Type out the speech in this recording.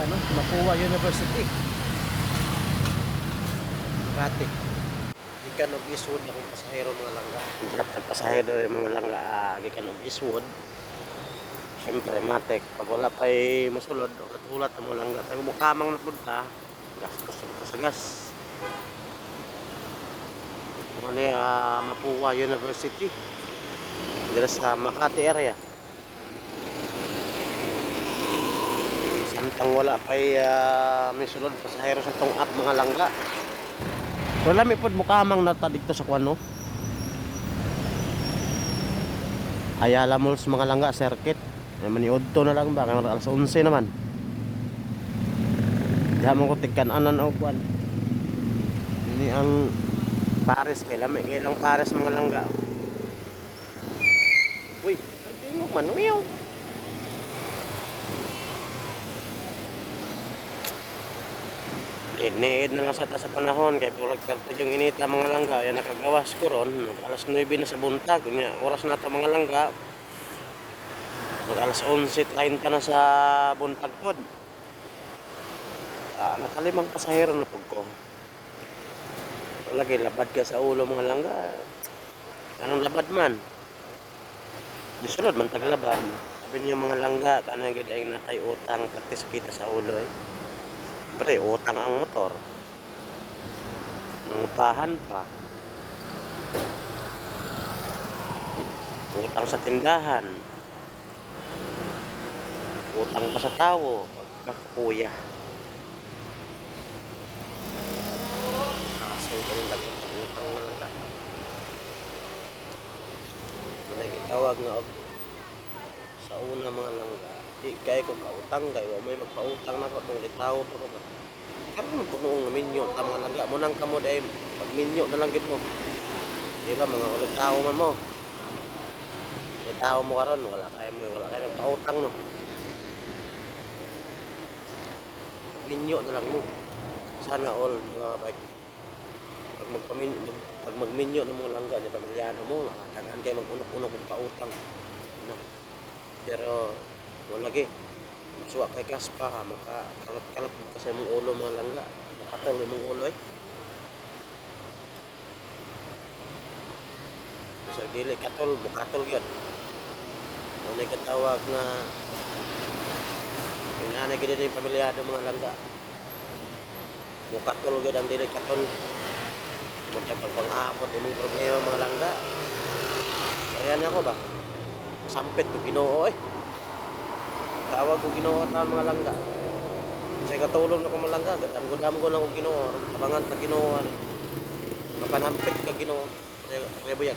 ano, Mapua University. Makati. Gikan og Eastwood akong pasahero mga langga. Dapat pasahero yung mga langga gikan og Eastwood. Siyempre matek pag wala pa'y masulod o katulat ang mga langga. Tayo mukamang napunta. Gastos sa gas. Mali Mapua University. Dito sa Makati area. Samtang wala pa'y may sulod pasahero sa tong up mga langga. So lami pod mukamang nata dito sa kuano. Ayala Malls mga langga circuit. Maniudto na lang ba kay alas 11 naman. Diha mo ko tigkan-anan og kuan. Ini ang Paris kay lami kay lang Paris mga langga. Uy, hindi mo manuyaw. Need na lang sa panahon kay purag kartod yung inita mga langga yan nakagawas ko ron alas 9 na sa buntag nya oras na ta mga langga alas 11:30 na sa buntag pod nakalimang pasahero na pud ko lagi labad ka sa ulo mga langga anong labad man disulod man taglabad sabi niyo mga langga kanang gid ay natay utang praktis kita sa ulo Pre, utang ang motor. Nangupahan pa. Utang sa tindahan. Utang pa sa tao. Pagkakuya. Kasi ito rin lang. Utang na lang. Nagitawag nga sa una mga langga. Di kaya ko pautang kaya may magpautang na ko itong litaw pa ko ba karon mo noong minyo ta mga langga mo nang kamo dahil pag minyo na lang gid mo di ba mga ulit tao man mo litaw mo karon wala kayo pautang no minyo na lang mo sana all mga bike pag magminyo ng mga langga di pamilyado mo nakatagan kayo mag-unok-unok ng pautang no? Pero wala lagi suwa kay kaspa ka makakalap-kalap kasi mong ulo mga langga makatol mong ulo so dili katol mukatol yun ang nagkatawag na pinanay gina yung pamilyado mga langga mukatol yun ang dili katol magkapag pang-aapot yung problema mga langga kaya na ako ba sampit ko Ginoo tawag ko Ginoo ta mga langga. Say katulong na ko mga langga, gudam ko lang ko Ginoo, tabangan ta Ginoo. Mapanampit ka Ginoo. Rebuyag.